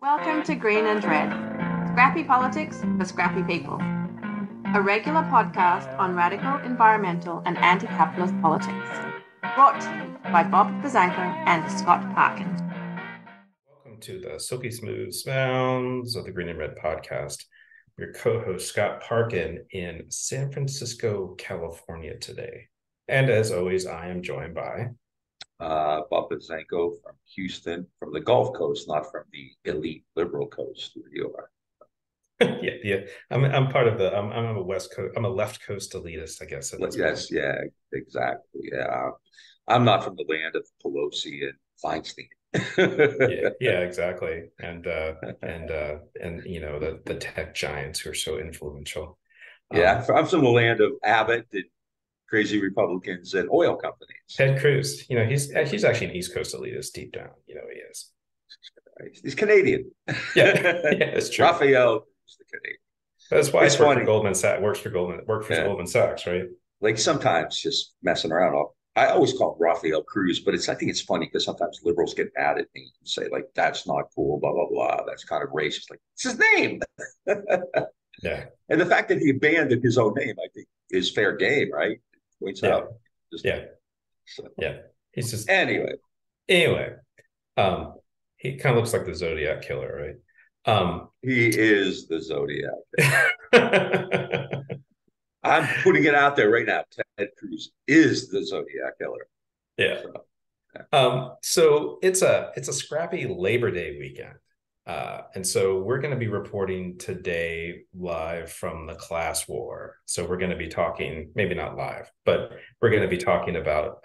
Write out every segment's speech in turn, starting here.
Welcome to Green and Red, Scrappy Politics for Scrappy People, a regular podcast on radical environmental and anti-capitalist politics, brought to you by Bob Bazanko and Scott Parkin. Welcome to the silky smooth sounds of the Green and Red podcast. Your co-host Scott Parkin in San Francisco, California today. And as always, I am joined by Bob Bazanko from Houston, from the Gulf Coast, not from the elite liberal coast where you are. yeah. I'm part of the. I'm a West Coast. I'm a left coast elitist, I guess. Yes, yeah, exactly. Yeah, I'm not from the land of Pelosi and Feinstein. yeah, exactly. And you know the tech giants who are so influential. Yeah, I'm from the land of Abbott and crazy Republicans and oil companies. Ted Cruz, you know, he's actually an East Coast elitist deep down. You know, he is. He's Canadian. Yeah, it's true. Raphael is the Canadian. That's why It's he worked funny. for Goldman Sachs. Worked for Goldman Sachs, right? Like sometimes just messing around. I always call him Raphael Cruz, but I think it's funny because sometimes liberals get mad at me and say like that's not cool, blah blah blah. That's kind of racist. Like it's his name. Yeah, And the fact that he abandoned his own name, I think, is fair game, right? Points yeah, out. Just, yeah, so. yeah. He's just Anyway, anyway. Um, he kind of looks like the Zodiac killer, right? he is the Zodiac. Yeah, I'm putting it out there right now. Ted Cruz is the Zodiac killer. So, yeah. So it's a scrappy Labor Day weekend. And so we're going to be reporting today live from the class war. So we're going to be talking, maybe not live, but we're going to be talking about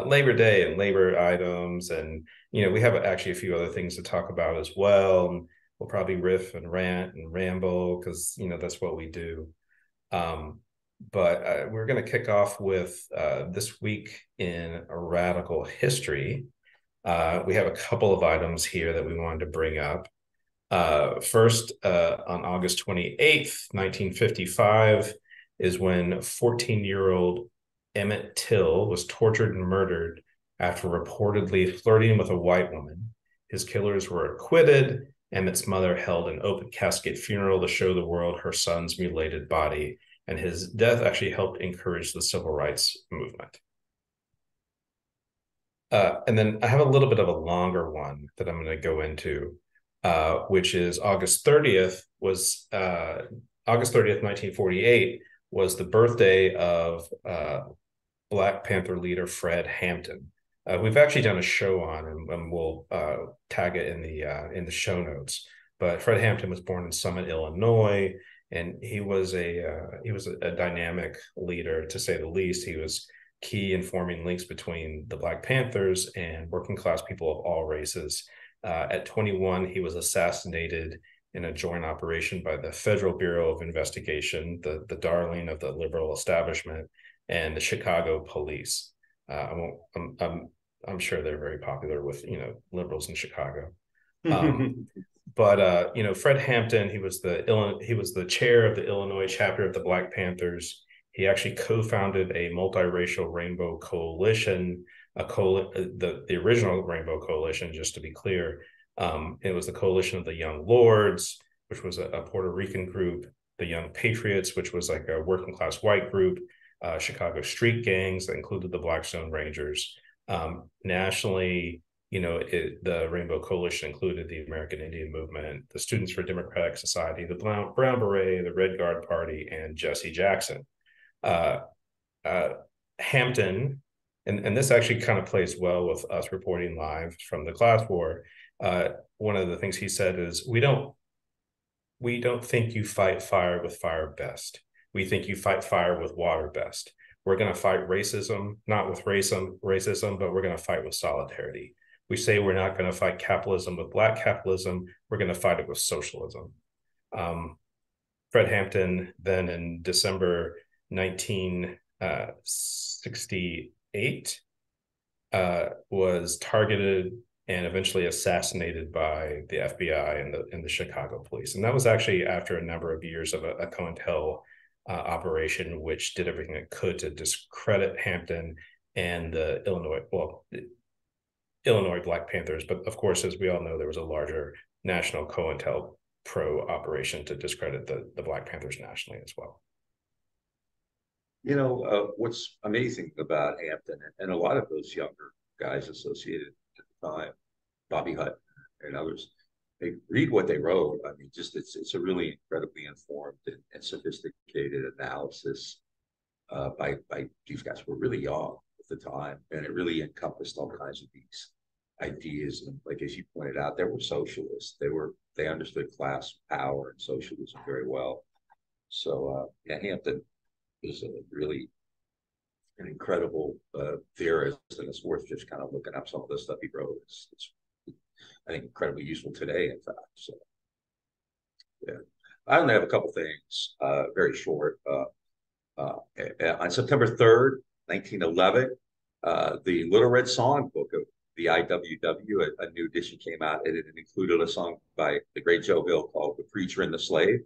Labor Day and labor items. And, you know, we have actually a few other things to talk about as well. And we'll probably riff and rant and ramble because, you know, that's what we do. But we're going to kick off with this week in radical history. We have a couple of items here that we wanted to bring up. First, on August 28th, 1955, is when 14-year-old Emmett Till was tortured and murdered after reportedly flirting with a white woman. His killers were acquitted. Emmett's mother held an open casket funeral to show the world her son's mutilated body, and his death actually helped encourage the civil rights movement. And then I have a little bit of a longer one that I'm going to go into, which is August 30th, 1948, was the birthday of Black Panther leader Fred Hampton. We've actually done a show on, and we'll tag it in the show notes. But Fred Hampton was born in Summit, Illinois, and he was a dynamic leader, to say the least. He was key in forming links between the Black Panthers and working class people of all races. At 21, he was assassinated in a joint operation by the Federal Bureau of Investigation, the darling of the liberal establishment, and the Chicago police. I'm sure they're very popular with, you know, liberals in Chicago. But you know, Fred Hampton, he was the chair of the Illinois chapter of the Black Panthers. He actually co-founded a multiracial rainbow coalition, the original Rainbow Coalition, just to be clear. It was the Coalition of the Young Lords, which was a Puerto Rican group, the Young Patriots, which was like a working class white group, Chicago street gangs that included the Blackstone Rangers. Nationally, you know, the Rainbow Coalition included the American Indian Movement, the Students for Democratic Society, the Brown Beret, the Red Guard Party, and Jesse Jackson. Hampton, and this actually kind of plays well with us reporting live from the class war. One of the things he said is, we don't think you fight fire with fire best. We think you fight fire with water best. We're going to fight racism, not with racism, but we're going to fight with solidarity. We say we're not going to fight capitalism with Black capitalism. We're going to fight it with socialism. Fred Hampton then in December 1968 was targeted and eventually assassinated by the FBI and the Chicago police. And that was actually after a number of years of a COINTEL operation, which did everything it could to discredit Hampton and the Illinois Black Panthers. But of course, as we all know, there was a larger national COINTELPRO operation to discredit the Black Panthers nationally as well. What's amazing about Hampton and a lot of those younger guys associated at the time, Bobby Hutton and others, they read what they wrote. I mean, just it's a really incredibly informed and sophisticated analysis by these guys who were really young at the time, and it really encompassed all kinds of these ideas. And like as you pointed out, they were socialists. They understood class power and socialism very well. So Hampton is really an incredible theorist, and it's worth just kind of looking up some of the stuff he wrote. It's I think incredibly useful today, in fact. So yeah, I only have a couple things, very short. On September 3rd, 1911, the Little Red Songbook of the IWW, a new edition came out, and it included a song by the great Joe Hill called "The Preacher and the Slave."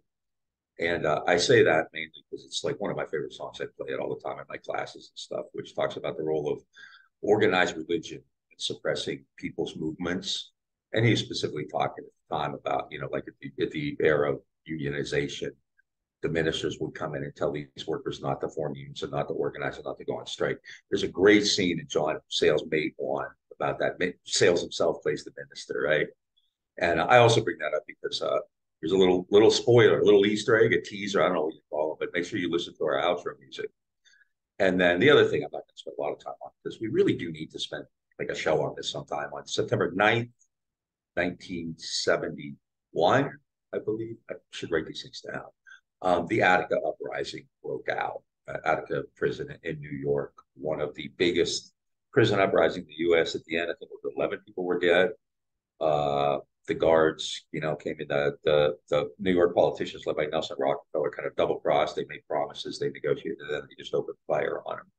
And I say that mainly because it's like one of my favorite songs. I play it all the time in my classes and stuff, which talks about the role of organized religion in suppressing people's movements. And he's specifically talking at the time about, like at the era of unionization, the ministers would come in and tell these workers not to form unions and not to organize and not to go on strike. There's a great scene in John Sayles' Mate 1 about that. Sayles himself plays the minister, right? And I also bring that up because there's a little spoiler, a little Easter egg, a teaser, I don't know what you call it, but make sure you listen to our outro music. And then the other thing I'm not going to spend a lot of time on, because we really do need to spend like a show on this sometime, on September 9th, 1971, I believe. I should write these things down. The Attica uprising broke out. Attica prison in New York, one of the biggest prison uprisings in the U.S. At the end, I think it was 11 people were dead. The guards, came in. The New York politicians led by Nelson Rockefeller kind of double crossed. They made promises, they negotiated, and then they just opened fire on them.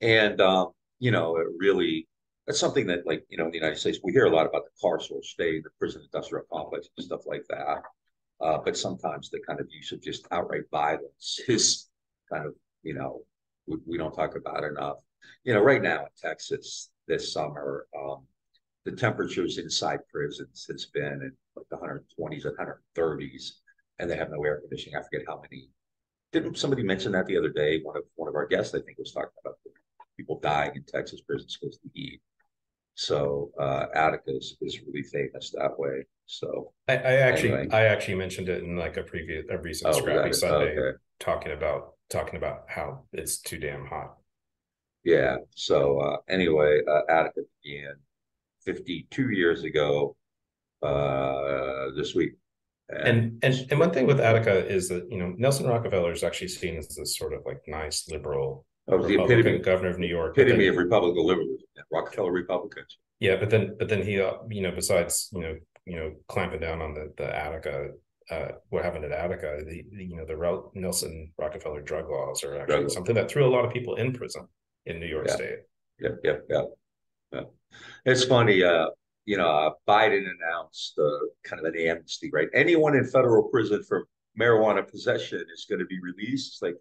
And it really, that's something that, like, in the United States, we hear a lot about the carceral state, the prison industrial complex, and stuff like that. But sometimes the kind of use of just outright violence is kind of, we don't talk about enough. Right now in Texas this summer, the temperatures inside prisons has been in like the 120s and 130s, and they have no air conditioning. I forget how many. Didn't somebody mention that the other day? One of our guests, I think, was talking about people dying in Texas prisons because of the heat. So Attica is really famous that way. So I actually mentioned it in like a recent Scrappy Sunday, okay, talking about how it's too damn hot. Yeah. So anyway, Attica began 52 years ago this week. And one thing with Attica is that, Nelson Rockefeller is actually seen as this sort of like nice liberal Republican governor of New York. Epitome of Republican liberalism, Rockefeller Republicans. Yeah, but then he, besides, clamping down on the Attica, what happened at Attica, the Nelson Rockefeller drug laws are actually something that threw a lot of people in prison in New York State. Yeah. It's funny, Biden announced kind of an amnesty, right? Anyone in federal prison for marijuana possession is going to be released. It's like,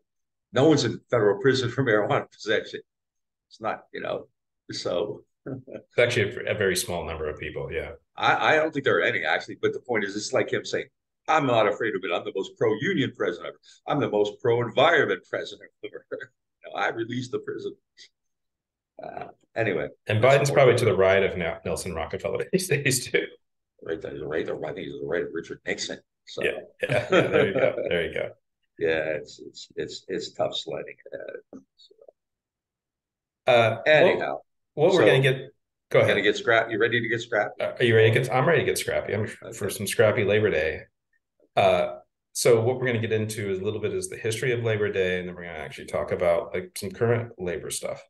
no one's in federal prison for marijuana possession. It's not, so. It's actually a very small number of people, yeah. I don't think there are any, actually, but the point is, it's like him saying, I'm not afraid of it. I'm the most pro-union president ever. I'm the most pro-environment president ever. I released the prisoners. Anyway. And Biden's probably to the right of Nelson Rockefeller these days, too. Right, I think he's the right of Richard Nixon. So. Yeah, there you go. There you go. Yeah, it's tough sledding. So. Anyhow. What we're going to get. Go ahead. Going to get scrappy. You ready to get scrappy? Are you ready to get? I'm ready to get scrappy. For some scrappy Labor Day. So what we're going to get into is a little bit is the history of Labor Day, and then we're going to actually talk about like some current labor stuff.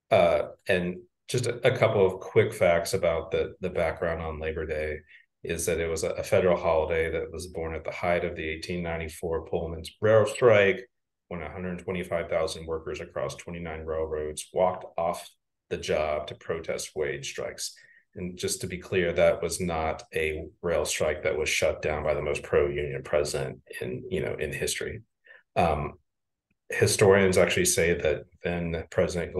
And just a couple of quick facts about the background on Labor Day is that it was a federal holiday that was born at the height of the 1894 Pullman's railroad strike, when 125,000 workers across 29 railroads walked off the job to protest wage strikes. And just to be clear, that was not a rail strike that was shut down by the most pro-union president in history. Historians actually say that then President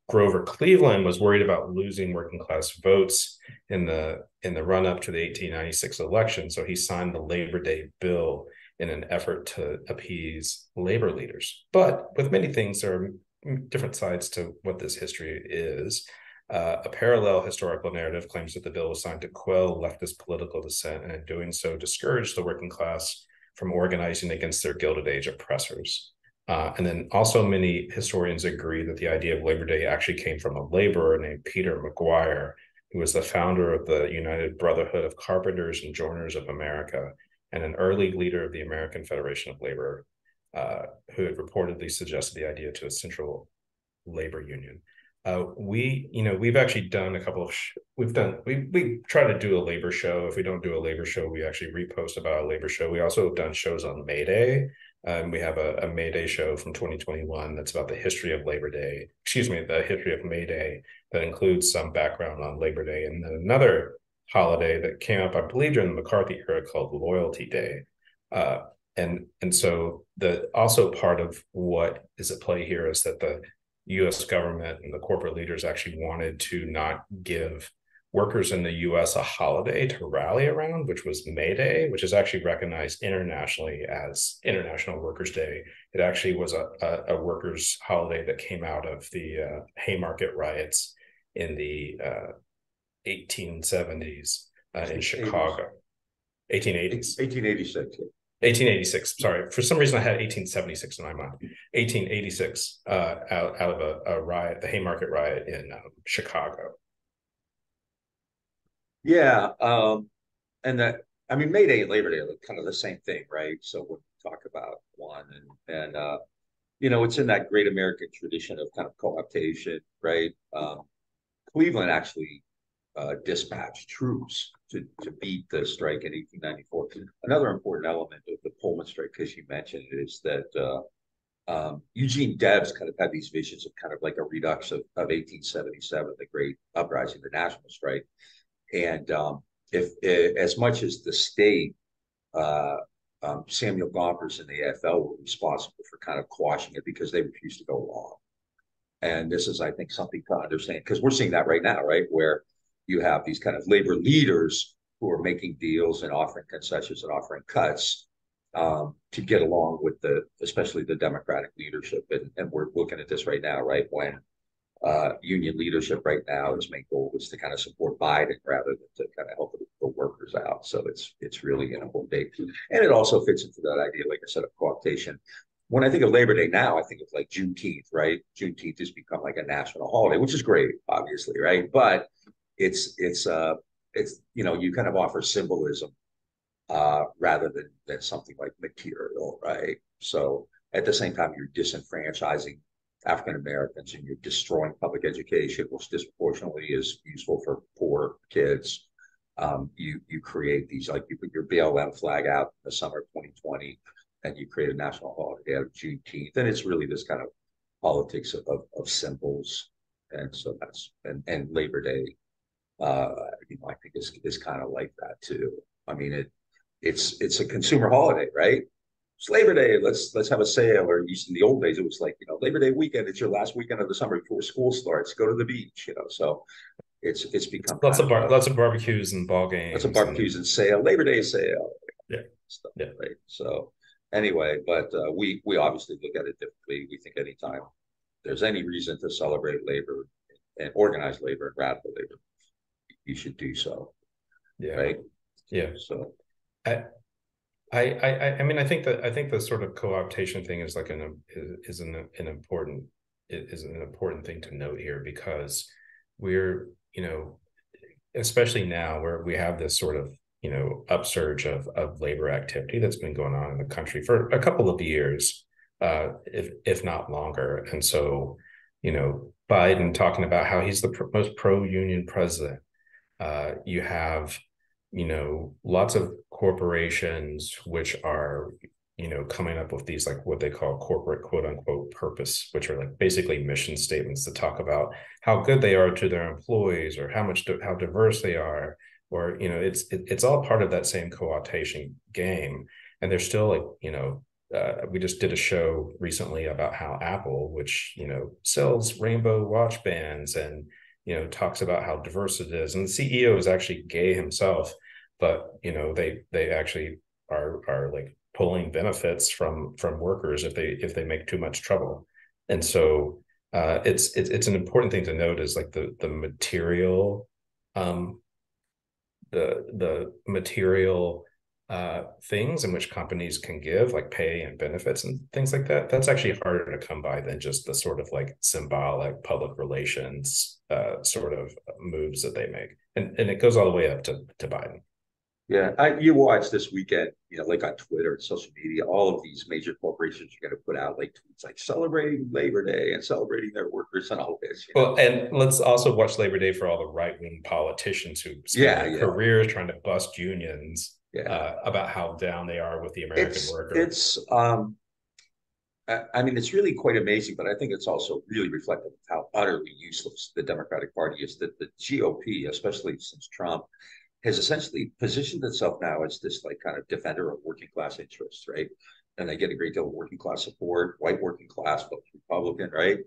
Grover Cleveland was worried about losing working class votes in the run up to the 1896 election, so he signed the Labor Day bill in an effort to appease labor leaders. But with many things, there are different sides to what this history is. A parallel historical narrative claims that the bill was signed to quell leftist political dissent, and in doing so, discourage the working class from organizing against their Gilded Age oppressors. And then also many historians agree that the idea of Labor Day actually came from a laborer named Peter McGuire, who was the founder of the United Brotherhood of Carpenters and Joiners of America, and an early leader of the American Federation of Labor, who had reportedly suggested the idea to a central labor union. We've actually done a couple of, we try to do a labor show. If we don't do a labor show, we actually repost about a labor show. We also have done shows on May Day. We have a May Day show from 2021 that's about the history of Labor Day, the history of May Day, that includes some background on Labor Day. And then another holiday that came up, I believe, during the McCarthy era called Loyalty Day. And so also part of what is at play here is that the U.S. government and the corporate leaders actually wanted to not give workers in the U.S. a holiday to rally around, which was May Day, which is actually recognized internationally as International Workers' Day. It actually was a workers' holiday that came out of the Haymarket riots in the 1870s in Chicago. 1880s. 1886. 1886. Sorry, for some reason I had 1876 in my mind. 1886, out of a riot, the Haymarket riot in Chicago. Yeah, and May Day and Labor Day are kind of the same thing, right? So when we talk about one, and it's in that great American tradition of kind of co-optation, right? Cleveland actually dispatched troops to beat the strike in 1894. Another important element of the Pullman strike, because you mentioned it, is that Eugene Debs kind of had these visions of kind of like a redux of 1877, the great uprising, the national strike. And if as much as the state, Samuel Gompers and the AFL were responsible for kind of quashing it because they refused to go along. And this is, I think, something to understand, because we're seeing that right now, right? Where you have these kind of labor leaders who are making deals and offering concessions and offering cuts to get along with especially the Democratic leadership. And we're looking at this right now, right? When union leadership right now, its main goal is to kind of support Biden rather than to kind of help the workers out. So it's really an important day. And it also fits into that idea, like I said, of co-optation. When I think of Labor Day now, I think of like Juneteenth, right? Juneteenth has become like a national holiday, which is great, obviously, right? But it's you kind of offer symbolism rather than something like material, right? So at the same time, you're disenfranchising African Americans and you're destroying public education, which disproportionately is useful for poor kids. You create these, like you put your BLM flag out in the summer of 2020, and you create a national holiday out of Juneteenth, and it's really this kind of politics of symbols, and so and Labor Day, I think is kind of like that too. I mean, it's a consumer holiday, right? It's Labor Day. Let's have a sale. Or in the old days, it was like Labor Day weekend. It's your last weekend of the summer before school starts. Go to the beach. So it's become lots of barbecues and ball games. Lots of barbecues and sale. Labor Day sale. Yeah. Stuff, yeah. Right. So anyway, but we obviously look at it differently. We think anytime there's any reason to celebrate labor and organized labor and radical labor, you should do so. Yeah. Right. Yeah. So I mean, I think the sort of co-optation thing is like an important thing to note here, because we're, especially now where we have this sort of, upsurge of labor activity that's been going on in the country for a couple of years, if not longer. And so, Biden talking about how he's the most pro-union president. You have, lots of corporations which are, coming up with these, like what they call corporate quote unquote purpose, which are like basically mission statements that talk about how good they are to their employees, or how diverse they are, or, it's all part of that same co-optation game. And they're still like, we just did a show recently about how Apple, which, sells rainbow watch bands and, talks about how diverse it is. And the CEO is actually gay himself, but, they actually are like pulling benefits from workers if they make too much trouble. And so it's an important thing to note is like the material, the material things in which companies can give, like pay and benefits and things like that. That's actually harder to come by than just the sort of like symbolic public relations sort of moves that they make, and it goes all the way up to Biden. Yeah, you watch this weekend, like on Twitter and social media, all of these major corporations are going to put out like tweets like celebrating Labor Day and celebrating their workers and all this. Well, and let's also watch Labor Day for all the right-wing politicians who spend their careers trying to bust unions about how down they are with the American worker. I mean, it's really quite amazing, but I think it's also really reflective of how utterly useless the Democratic Party is. That the GOP, especially since Trump, has essentially positioned itself now as this like kind of defender of working class interests, right? And they get a great deal of working class support, white working class, but Republican, right?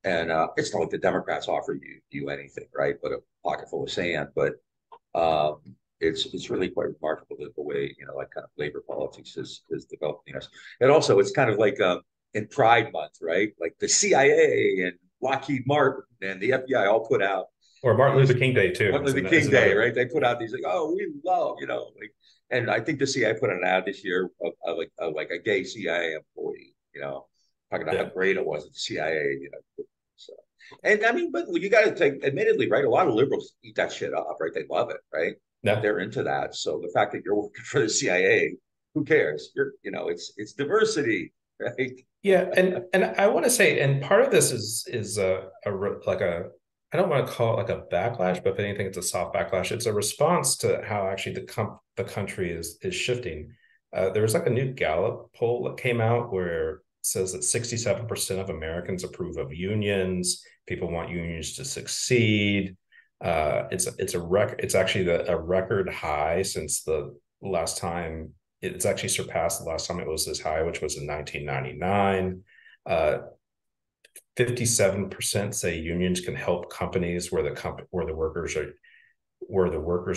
And it's not like the Democrats offer you anything, right? But a pocket full of sand. But it's really quite remarkable that the way like kind of labor politics is developed in the US. And also, it's kind of like in Pride Month, right? Like the CIA and Lockheed Martin and the FBI all put out. Or Martin Luther King Day too. Martin Luther King Day, right? They put out these like, oh, we love, like, and I think the CIA put an ad this year of like a gay CIA employee, talking about how great it was at the CIA, So, and I mean, but you got to take, admittedly, right? A lot of liberals eat that shit up, right? They love it, right? Yeah. They're into that. So the fact that you're working for the CIA, who cares? It's diversity, right? Yeah, and I want to say, and part of this is like a, I don't want to call it like a backlash, but if anything, it's a soft backlash. It's a response to how actually the country is shifting. There was like a new Gallup poll that came out where it says that 67% of Americans approve of unions. People want unions to succeed. It's actually a record high since the last time. It's actually surpassed the last time it was this high, which was in 1999. 57% say unions can help companies where the workers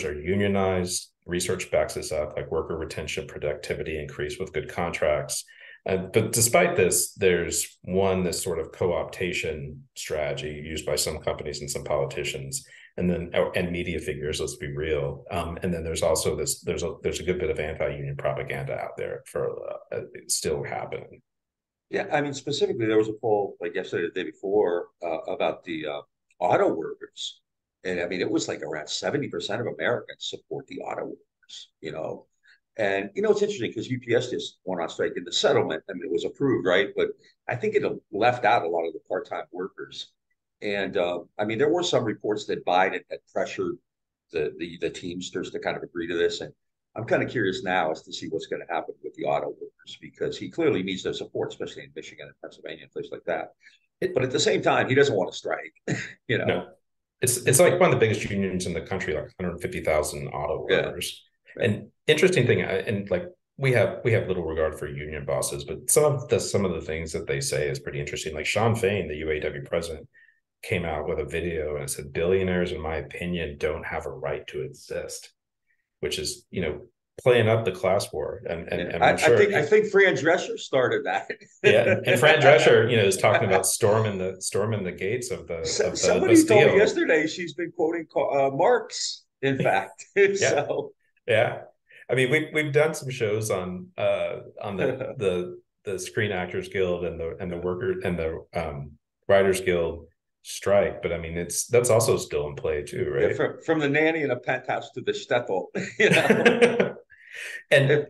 are unionized. Research backs this up, like worker retention, productivity increase with good contracts. But despite this, there's this sort of co-optation strategy used by some companies and some politicians, and media figures. Let's be real. And then there's also there's a good bit of anti-union propaganda out there for still happening. Yeah, I mean, specifically, there was a poll like yesterday, the day before, about the auto workers, and I mean, it was like around 70% of Americans support the auto workers, And it's interesting because UPS just went on strike in the settlement. I mean, it was approved, right? But I think it left out a lot of the part-time workers. And I mean, there were some reports that Biden had pressured the Teamsters to kind of agree to this. And I'm kind of curious now as to see what's going to happen with the auto workers, because he clearly needs their support, especially in Michigan and Pennsylvania and places like that. But at the same time, he doesn't want to strike. No. It's like one of the biggest unions in the country, like 150,000 auto workers. Yeah. And interesting thing, and like we have little regard for union bosses, but some of the things that they say is pretty interesting. Like Sean Fain, the UAW president, came out with a video and it said, "Billionaires, in my opinion, don't have a right to exist," which is, playing up the class war. And I'm sure I think Fran Drescher started that. Yeah, and Fran Drescher, is talking about storming the gates of the somebody told me yesterday she's been quoting Marx, in fact. So yeah, I mean, we've done some shows on the Screen Actors Guild and the worker and the Writers Guild strike, but I mean that's also still in play too, right? Yeah, from the nanny in a penthouse to the shtetl, and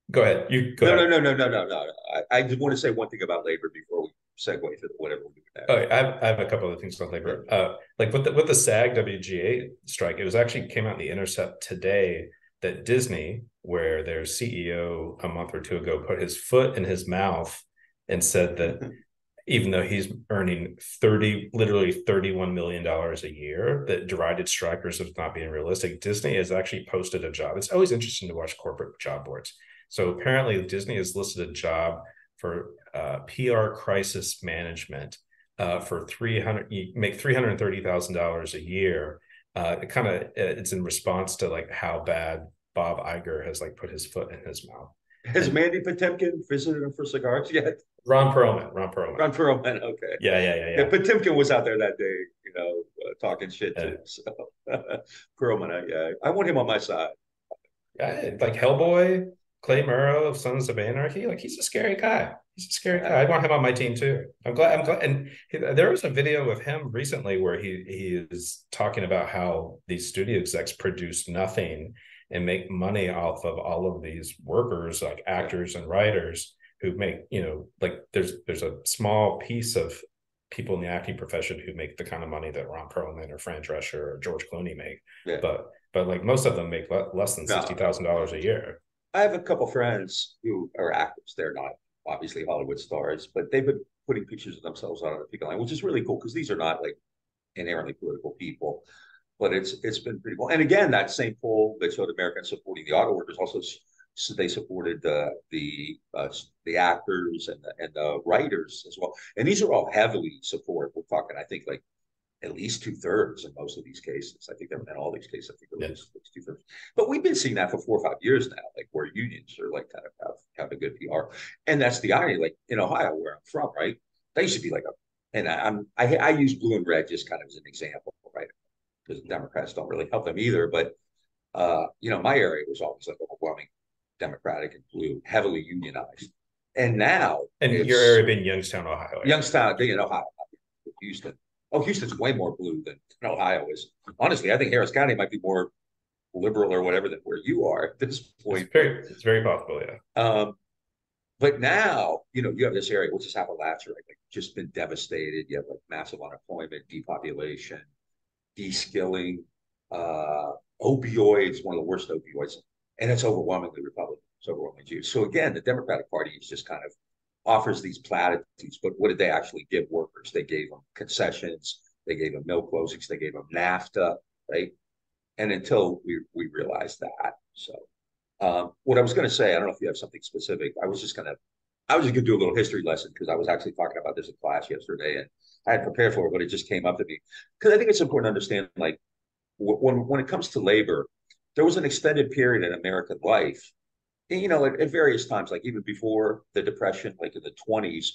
go ahead. You go ahead. No. I just want to say one thing about labor before we segue to whatever we do next. Okay, I have a couple of things on labor. Like with the SAG WGA strike, it was actually came out in The Intercept today that Disney, where their CEO a month or two ago put his foot in his mouth and said that even though he's earning literally $31 million a year, that derided strikers as not being realistic. Disney has actually posted a job. It's always interesting to watch corporate job boards. So apparently Disney has listed a job for PR crisis management for 300, you make $330,000 a year. It's in response to like how bad Bob Iger has like put his foot in his mouth. Has Mandy Patinkin visited him for cigars yet? Ron Perlman. Ron Perlman. Ron Perlman. Okay. Yeah. Patinkin was out there that day, talking shit too. So Perlman, I want him on my side. Yeah, like Hellboy, Clay Murrow of Sons of Anarchy. Like he's a scary guy. He's a scary guy. I want him on my team too. I'm glad. And there was a video of him recently where he is talking about how these studio execs produce nothing and make money off of all of these workers, like actors and writers, who make, like there's a small piece of people in the acting profession who make the kind of money that Ron Perlman or Fran Drescher or George Clooney make. Yeah. But like most of them make less than $60,000 a year. I have a couple friends who are actors. They're not obviously Hollywood stars, but they've been putting pictures of themselves on the picket line, which is really cool because these are not like inherently political people. But it's been pretty cool. And again, that same poll that showed Americans supporting the auto workers also, so they supported the actors and the writers as well. And these are all heavily supported. We're talking, I think, like at least 2/3 in most of these cases. I think in all these cases, I think at least 2/3. But we've been seeing that for 4 or 5 years now, like where unions are like kind of have a good PR. And that's the irony, like in Ohio, where I'm from, right? They used to be like I use blue and red just kind of as an example, right? Because Democrats don't really help them either. But my area was always like overwhelming Democratic and blue, heavily unionized. And now, and your area being Youngstown, Ohio. Youngstown, Ohio, Houston. Oh, Houston's way more blue than Ohio is. Honestly, I think Harris County might be more liberal or whatever than where you are at this point. It's very possible, yeah. But now, you have this area, which is Appalachia, right? Like just been devastated. You have like massive unemployment, depopulation, de-skilling, opioids, one of the worst opioids, and it's overwhelmingly Republican. It's overwhelmingly Jews. So again, the Democratic Party is just kind of offers these platitudes, but what did they actually give workers? They gave them concessions, they gave them mill closings, they gave them NAFTA, right? And until we realized that. So what I was going to say, I don't know if you have something specific. I was just going to do a little history lesson because I was actually talking about this in class yesterday, and I had prepared for it, but it just came up to me because I think it's important to understand, like when it comes to labor, there was an extended period in American life, at various times, like even before the Depression, like in the 20s,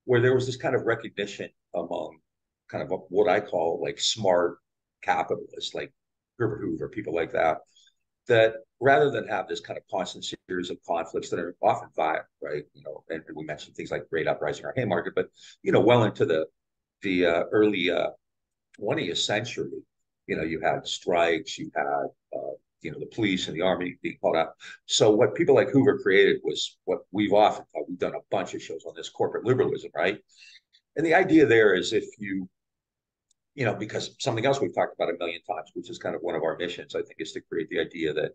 where there was this kind of recognition among kind of what I call like smart capitalists, like Herbert Hoover, people like that rather than have this kind of constant series of conflicts that are often violent, right? And we mentioned things like Great Uprising or Haymarket, but well into the early 20th century, you had strikes, you had the police and the army being called out. So what people like Hoover created was what we've often thought. We've done a bunch of shows on this, corporate liberalism, right? And the idea there is if because something else we've talked about a million times, which is kind of one of our missions, I think, is to create the idea that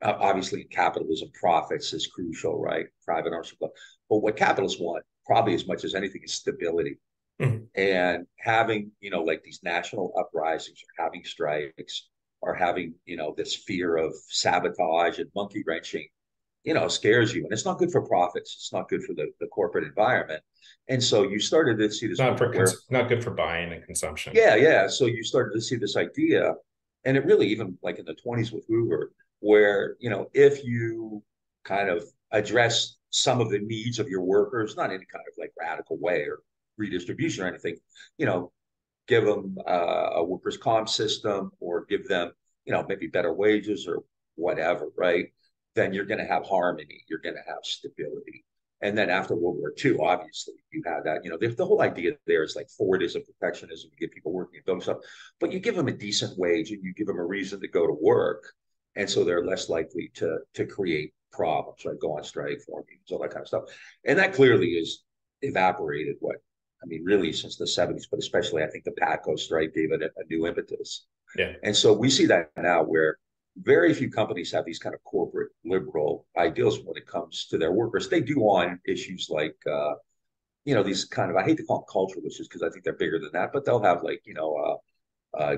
obviously capitalism, profits is crucial, right? Private ownership. But what capitalists want, probably as much as anything, is stability. Mm-hmm. And having, like these national uprisings or having strikes or having, this fear of sabotage and monkey wrenching, scares you. And it's not good for profits. It's not good for the corporate environment. And so you started to see this. Not good for buying and consumption. Yeah. So you started to see this idea. And it really, even like in the 20s with Hoover, where, if you kind of address some of the needs of your workers, not in any kind of like radical way or redistribution or anything, give them a workers' comp system or give them, maybe better wages or whatever, right? Then you're going to have harmony. You're going to have stability. And then after World War II, obviously, you had that, the whole idea there is like Fordism, protectionism, you get people working and building stuff, but you give them a decent wage and you give them a reason to go to work. And so they're less likely to create problems, right? Go on strike, form unions, all that kind of stuff. And that clearly is evaporated, really since the 70s, but especially I think the PATCO strike gave it a new impetus. Yeah. And so we see that now where very few companies have these kind of corporate liberal ideals when it comes to their workers. They do on issues like, these kind of, I hate to call them cultural issues because I think they're bigger than that, but they'll have like,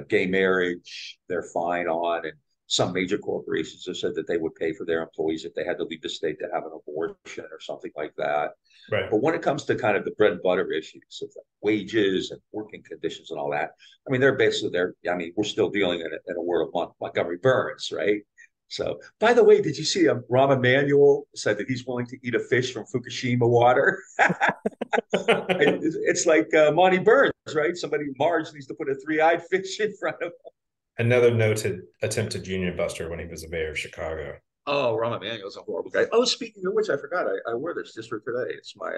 gay marriage, they're fine on, and some major corporations have said that they would pay for their employees if they had to leave the state to have an abortion or something like that. Right. But when it comes to kind of the bread and butter issues of wages and working conditions and all that, I mean, they're basically there. I mean, we're still dealing in a world of Montgomery Burns, right? So, by the way, did you see Rahm Emanuel said that he's willing to eat a fish from Fukushima water? It's like Monty Burns, right? Somebody, Marge, needs to put a three-eyed fish in front of him. Another noted attempted union buster when he was the mayor of Chicago. Oh, Rahm Emanuel's a horrible guy. Oh, speaking of which, I forgot. I wore this just for today. It's my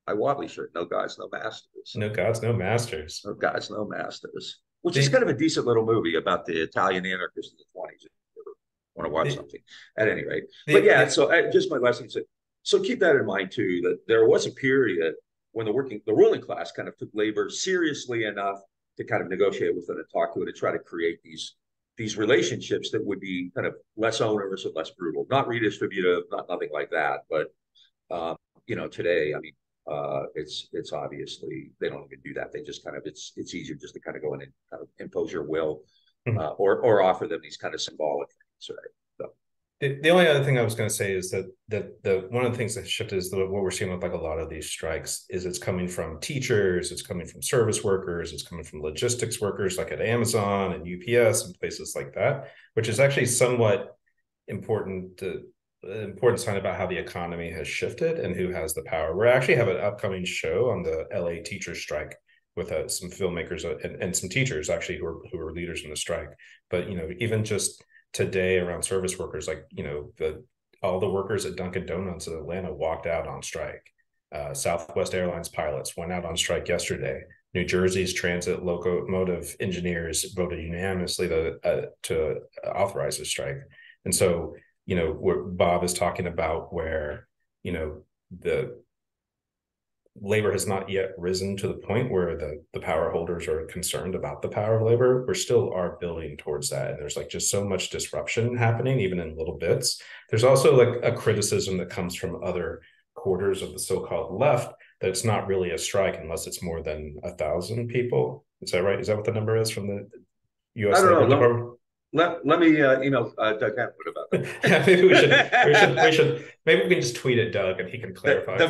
Wadley shirt. No gods, no masters. No gods, no masters. No gods, no masters. Which is kind of a decent little movie about the Italian anarchists in the 20s. If you ever want to watch something, at any rate. But yeah, so just my last thing. So keep that in mind too. That there was a period when the ruling class kind of took labor seriously enough to kind of negotiate with it and talk to it and try to create these relationships that would be kind of less onerous and less brutal, not redistributive, nothing like that. But today, I mean, it's obviously they don't even do that. They just kind of it's easier just to kind of go in and kind of impose your will, or offer them these kind of symbolic things, right? So. The only other thing I was going to say is that the one of the things that shifted is what we're seeing with like a lot of these strikes is it's coming from teachers, it's coming from service workers, it's coming from logistics workers like at Amazon and UPS and places like that, which is actually somewhat important important sign about how the economy has shifted and who has the power. We actually have an upcoming show on the LA teachers strike with some filmmakers and some teachers actually who are leaders in the strike. But even just today around service workers, like all the workers at Dunkin' Donuts in Atlanta walked out on strike. Southwest Airlines pilots went out on strike yesterday. New Jersey's transit locomotive engineers voted unanimously to authorize a strike. And so what Bob is talking about, where the labor has not yet risen to the point where the power holders are concerned about the power of labor. We still are building towards that. And there's like just so much disruption happening, even in little bits. There's also like a criticism that comes from other quarters of the so-called left that it's not really a strike unless it's more than 1,000 people. Is that right? Is that what the number is from the U.S. Labor Department? Let me email Doug Hamwood about that. Yeah, maybe we should maybe we can just tweet at Doug and he can clarify. The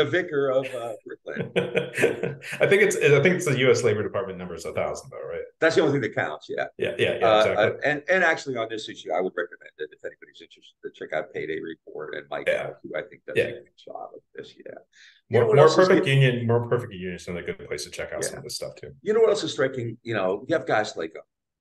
vicar of Brooklyn. I think it's the U.S. Labor Department number is 1,000 though, right? That's the only thing that counts. Yeah. Yeah, exactly. And actually on this issue, I would recommend it if anybody's interested to check out Payday Report and Mike, who I think does a good job of this. Yeah. More perfect union is another good place to check out some of this stuff too. You know what else is striking? You have guys like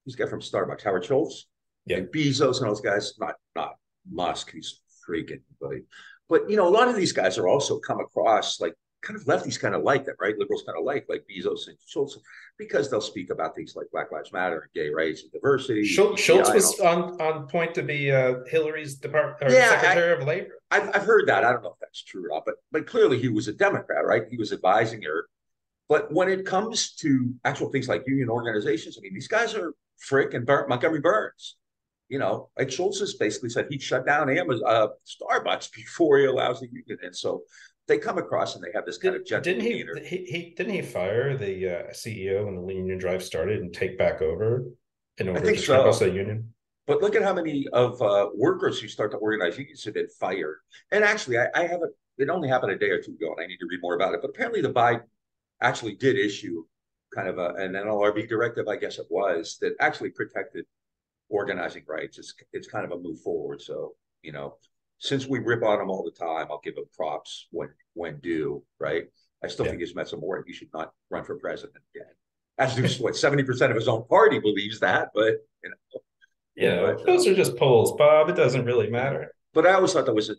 this guy from Starbucks, Howard Schultz, and Bezos and those guys. Not Musk, he's freaking, but a lot of these guys are also come across like kind of lefties kind of like them, right? Liberals kind of like Bezos and Schultz because they'll speak about things like Black Lives Matter and gay rights and diversity. Schultz was on point to be Hillary's Secretary of Labor. I've heard that. I don't know if that's true or not, but clearly he was a Democrat, right? He was advising her. But when it comes to actual things like union organizations, I mean, these guys are Frick and Montgomery Burns. Like Schultz has basically said he'd shut down Starbucks before he allows the union in. So they come across and they have this kind of gentle demeanor. Didn't he fire the CEO when the union drive started and take back over in order to strip us a union? But look at how many of workers who start to organize unions have been fired. And actually, it only happened a day or two ago, and I need to read more about it. But apparently the Biden actually did issue kind of an NLRB directive, I guess it was, that actually protected organizing rights. It's kind of a move forward. So, since we rip on him all the time, I'll give him props when due, right? I still think he's met some more. He should not run for president again. As do 70% of his own party believes that, but those are just polls, Bob. It doesn't really matter. But I always thought that was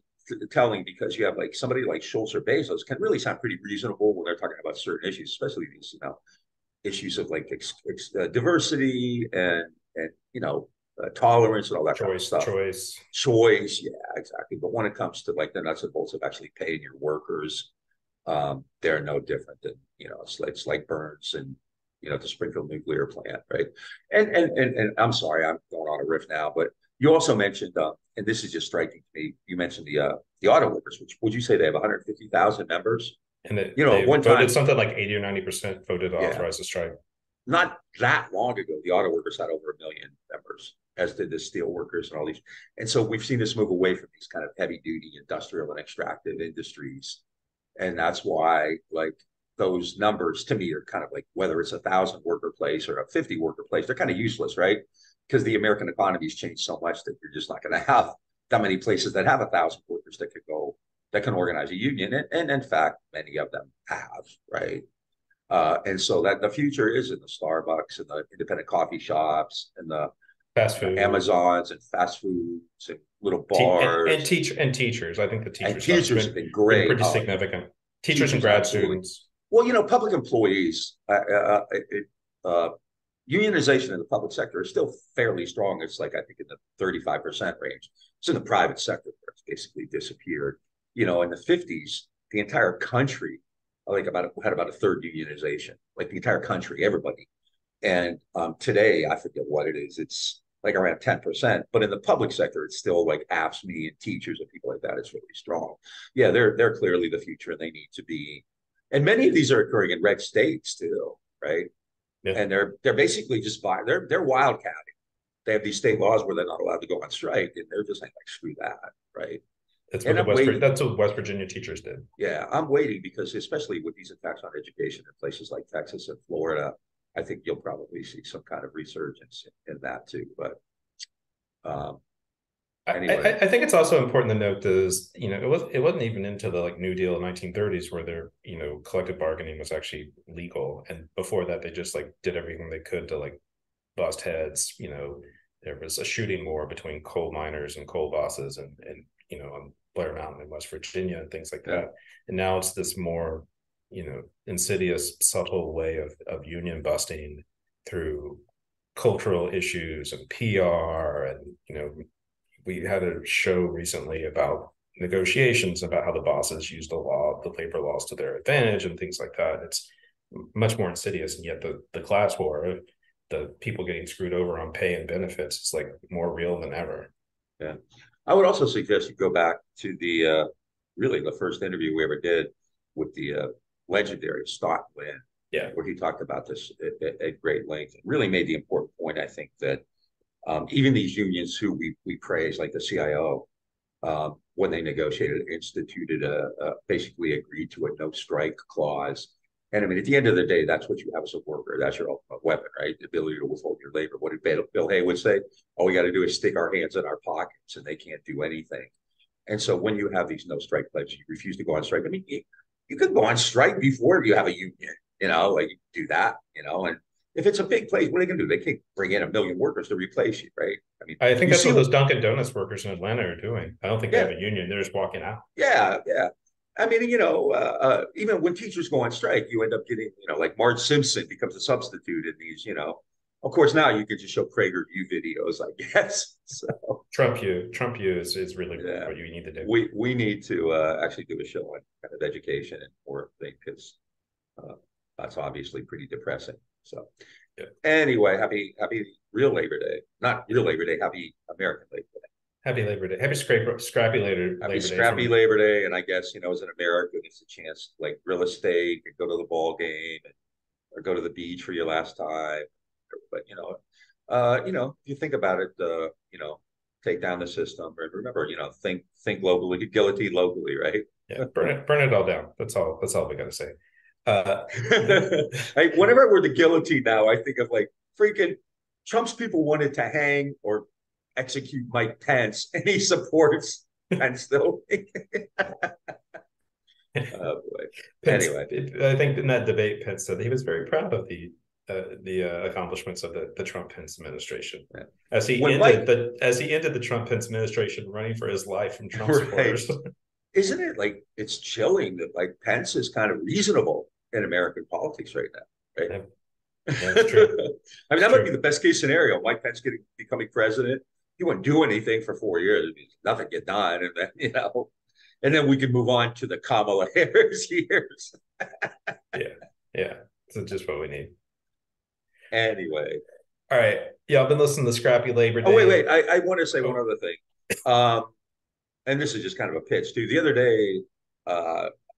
telling because you have like somebody like Schultz or Bezos can really sound pretty reasonable when they're talking about certain issues, especially these issues of like diversity and tolerance and all that kind of stuff. Choice, yeah, exactly. But when it comes to like the nuts and bolts of actually paying your workers, they're no different than it's like Burns and the Springfield nuclear plant, right? And I'm sorry, I'm going on a riff now, but you also mentioned, and this is just striking to me. You mentioned the auto workers, which would you say they have 150,000 members? And they one time something like 80 or 90% voted to authorize the strike. Not that long ago, the auto workers had over 1 million members. as did the steel workers and all these. And so we've seen this move away from these kind of heavy duty industrial and extractive industries. And that's why, like, those numbers to me are kind of like, whether it's 1,000 worker place or a 50 worker place, they're kind of useless, right? Because the American economy has changed so much that you're just not going to have that many places that have 1,000 workers that could go, that can organize a union. And in fact, many of them have, right? And so that the future is in the Starbucks and the independent coffee shops and the fast food, Amazons and fast foods and little bars and teachers. I think the and teacher stuff's teachers have been great. pretty significant. Teachers and grad absolutely. students. Well, public employees, unionization in the public sector is still fairly strong. It's like, I think, in the 35% range. It's in the private sector where it's basically disappeared. In the 50s, the entire country, had about a third unionization, like the entire country, everybody. And today, I forget what it is. It's like around 10%. But in the public sector, it's still like AFSCME and teachers and people like that. It's really strong. Yeah, they're clearly the future, and they need to be. And many of these are occurring in red states too, right? Yeah. And they're basically just they're wildcatting. They have these state laws where they're not allowed to go on strike, and they're just like screw that, right? That's what West Virginia teachers did. Yeah, I'm waiting because, especially with these attacks on education in places like Texas and Florida, I think you'll probably see some kind of resurgence in that too. But anyway, I think it's also important to note is, it wasn't even into the like New Deal in 1930s where their, collective bargaining was actually legal. And before that, they just like did everything they could to like bust heads. There was a shooting war between coal miners and coal bosses and on Blair Mountain in West Virginia and things like that. And now it's this more, insidious, subtle way of union busting through cultural issues and PR. And, we had a show recently about negotiations, about how the bosses use the labor laws to their advantage and things like that. It's much more insidious. And yet the class war, the people getting screwed over on pay and benefits, is like more real than ever. Yeah. I would also suggest you go back to really the first interview we ever did with the legendary Scott Lynn, where he talked about this at great length. It really made the important point, I think, that even these unions who we praise, like the CIO, when they negotiated, instituted basically agreed to a no strike clause. And I mean, at the end of the day, that's what you have as a worker. That's your ultimate weapon, right? The ability to withhold your labor. What did Bill Haywood say? All we got to do is stick our hands in our pockets, and they can't do anything. And so when you have these no strike pledges, you refuse to go on strike. I mean, you could go on strike before you have a union, like you do that, and if it's a big place, what are they going to do? They can't bring in 1 million workers to replace you, right? I mean, I think that's what those Dunkin' Donuts workers in Atlanta are doing. I don't think they have a union. They're just walking out. Yeah. I mean, even when teachers go on strike, you end up getting, like Marge Simpson becomes a substitute in these, Of course, now you can just show PragerU videos, I guess. So Trump U is really what you need to do. We need to actually do a show on kind of education and more thing, because that's obviously pretty depressing. So anyway, happy real Labor Day. Not real Labor Day, happy American Labor Day. Happy Labor Day. Happy Scrappy Labor Day. Happy Scrappy Labor Day. And I guess, as an American, it's a chance to like grill a steak and go to the ball game or go to the beach for your last time. But, if you think about it, take down the system. Or remember, think globally, guillotine locally, right? Yeah, burn it all down. That's all we got to say. Whenever we're the guillotine now, I think of like freaking Trump's people wanted to hang or execute Mike Pence, and he supports Pence still. Oh boy. Anyway, I think in that debate, Pence said he was very proud of the accomplishments of the Trump-Pence administration. Yeah. As he ended the Trump-Pence administration running for his life from Trump supporters. Isn't it like, it's chilling that like Pence is kind of reasonable in American politics right now, right? Yeah, that's true. I mean, that might be the best case scenario. Mike Pence becoming president. He wouldn't do anything for 4 years. I mean, nothing get done, and then and then we can move on to the Kamala Harris years. yeah. That's just what we need. Anyway, all right. Yeah, I've been listening to Scrappy Labor Day. Oh wait. I want to say one other thing. And this is just kind of a pitch too. The other day,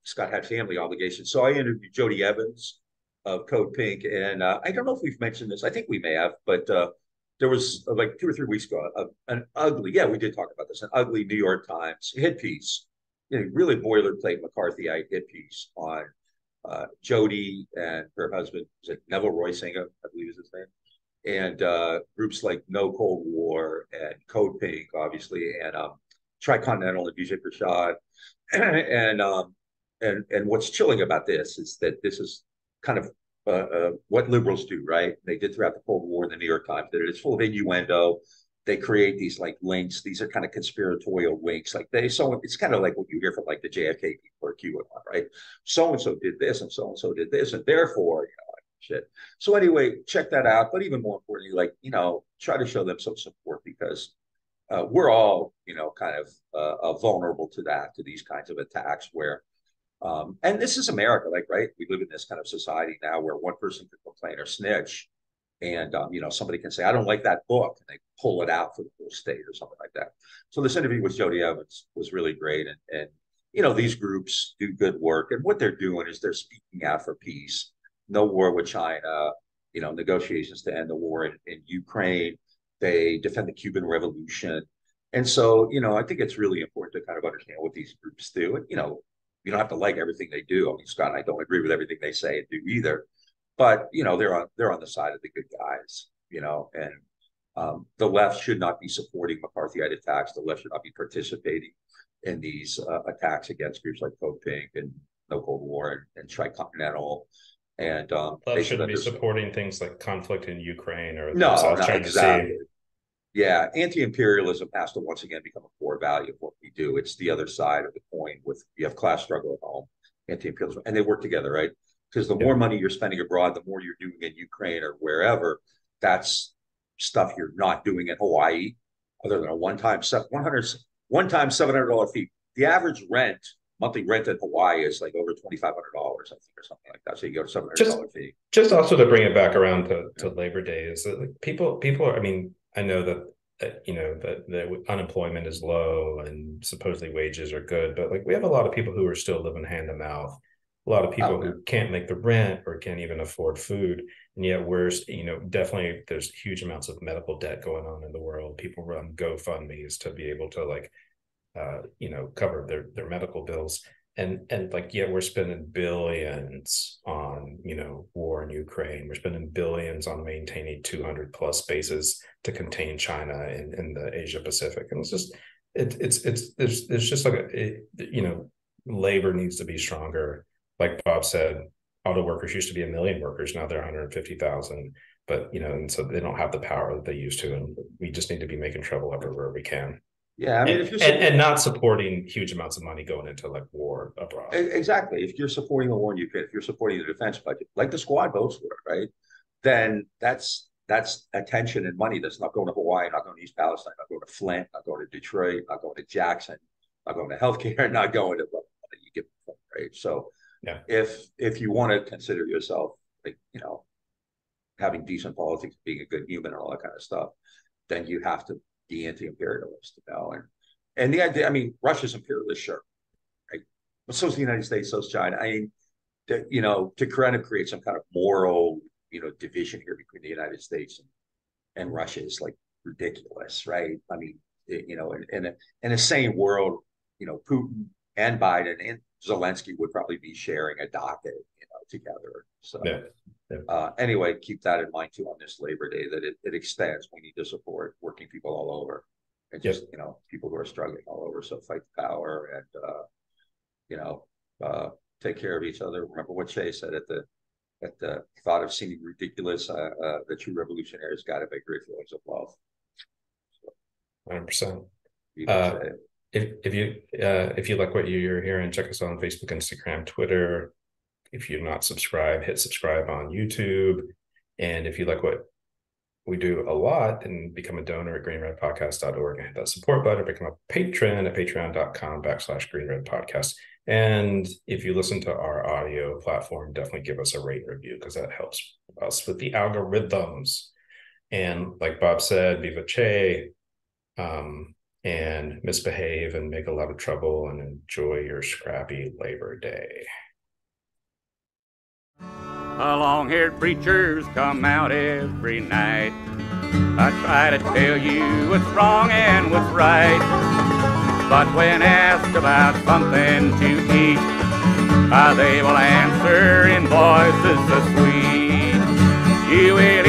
Scott had family obligations, so I interviewed Jody Evans of Code Pink, and I don't know if we've mentioned this. I think we may have, but there was like 2 or 3 weeks ago, an ugly, yeah, we did talk about this, an ugly New York Times hit piece, really boilerplate McCarthyite hit piece on Jody and her husband, is it Neville Roysinger, I believe is his name, and groups like No Cold War and Code Pink, obviously, and Tricontinental and DJ Prashad, and what's chilling about this is that this is kind of what liberals do, right? They did throughout the Cold War. The New York Times did it. It's full of innuendo. They create these like links. These are kind of conspiratorial links. Like it's kind of like what you hear from like the JFK people or QAnon, right? So and so did this, and so did this, and therefore, like, shit. So anyway, check that out. But even more importantly, like try to show them some support because we're all kind of vulnerable to these kinds of attacks where. And this is America, like, right? We live in this kind of society now where one person can complain or snitch, and somebody can say, "I don't like that book," and they pull it out for the whole state or something like that. So this interview with Jody Evans was really great, and these groups do good work, and what they're doing is they're speaking out for peace, no war with China, negotiations to end the war in Ukraine. They defend the Cuban Revolution, and so I think it's really important to kind of understand what these groups do, and you don't have to like everything they do. I mean, Scott and I don't agree with everything they say and do either, but they're on the side of the good guys, and the left should not be supporting McCarthyite attacks. The left should not be participating in these attacks against groups like Code Pink and No Cold War and Tricontinental. And left shouldn't be supporting things like conflict in Ukraine or no, South China exactly. Sea. Yeah, anti-imperialism has to once again become a core value of what we do. It's the other side of the coin. You have class struggle at home, anti-imperialism, and they work together, right? Because the more money you're spending abroad, the more you're doing in Ukraine or wherever. That's stuff you're not doing in Hawaii, other than a one-time $700 fee. The average monthly rent in Hawaii is like over $2,500, I think, or something like that. So you go to $700 fee. Just also to bring it back around to Labor Day is that like, people are. I mean, I know that the unemployment is low and supposedly wages are good, but like we have a lot of people who are still living hand to mouth. A lot of people who can't make the rent or can't even afford food, and yet we're definitely there's huge amounts of medical debt going on in the world. People run GoFundMe's to be able to like cover their medical bills. And like, yeah, we're spending billions on, war in Ukraine. We're spending billions on maintaining 200 plus bases to contain China in the Asia Pacific. And it's just, there's just like, labor needs to be stronger. Like Bob said, auto workers used to be 1 million workers. Now they're 150,000, but, and so they don't have the power that they used to. And we just need to be making trouble everywhere we can. Yeah, I mean, and not supporting huge amounts of money going into like war abroad. Exactly. If you're supporting the war in Ukraine, if you're supporting the defense budget, like the squad votes were, right? Then that's attention and money that's not going to Hawaii, not going to East Palestine, not going to Flint, not going to Detroit, not going to Jackson, not going to healthcare, not going to what you give them, right? So, yeah, if you want to consider yourself like having decent politics, being a good human, and all that kind of stuff, then you have to be anti-imperialist, and the idea. I mean, Russia's imperialist, sure, right? But so is the United States, so is China. I mean, to kind of create some kind of moral, division here between the United States and Russia is like ridiculous, right? I mean, in a sane world, Putin and Biden and Zelensky would probably be sharing a docket, together. So. Yeah. Anyway, keep that in mind too on this Labor Day, that it extends. We need to support working people all over, and just people who are struggling all over. So fight the power, and take care of each other. Remember what Che said at the thought of seeming ridiculous. The true revolutionary has got to make great feelings of love. 100%. If you like what you're hearing, check us out on Facebook, Instagram, Twitter. If you're not subscribed, hit subscribe on YouTube. And if you like what we do a lot, and become a donor at greenredpodcast.org and hit that support button, become a patron at patreon.com/greenredpodcast. And if you listen to our audio platform, definitely give us a rate review, because that helps us with the algorithms. And like Bob said, Viva Che, and misbehave and make a lot of trouble, and enjoy your scrappy Labor Day. Long-haired preachers come out every night I try to tell you what's wrong and what's right, but when asked about something to eat, they will answer in voices so sweet. You will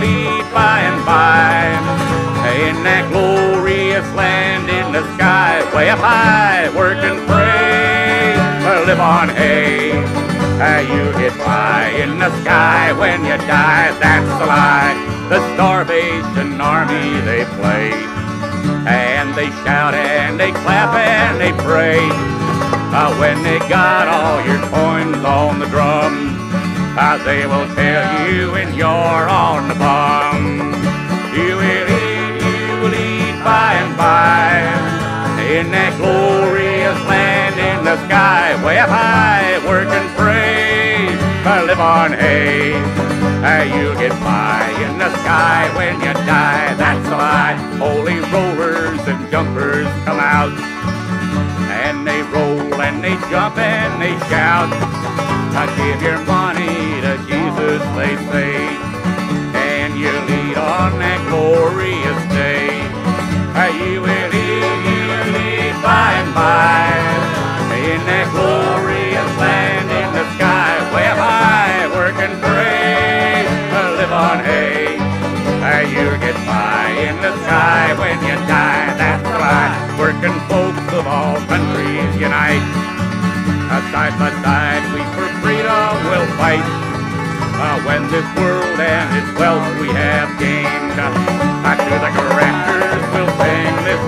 eat by and by, in that glorious land in the sky, way up high, work and pray, live on hay. You get by in the sky when you die, that's a lie. The Starvation Army, they play, and they shout and they clap and they pray. When they got all your coins on the drum, they will tell you when you're on the bum. You will eat by and by, in that glorious land in the sky, way up high, work and pray, live on hay. You'll get by in the sky when you die, that's a lie. Holy rollers and jumpers come out, and they roll and they jump and they shout. Give your money to Jesus, they say, and you'll eat on that glorious day. You will eat by and by, in that glorious land in the sky, way up high, work and pray, live on hay. You'll get by in the sky when you die, that's a lie. Working folks of all countries unite, side by side we for freedom will fight. When this world and its wealth we have gained, to the rafters we'll sing this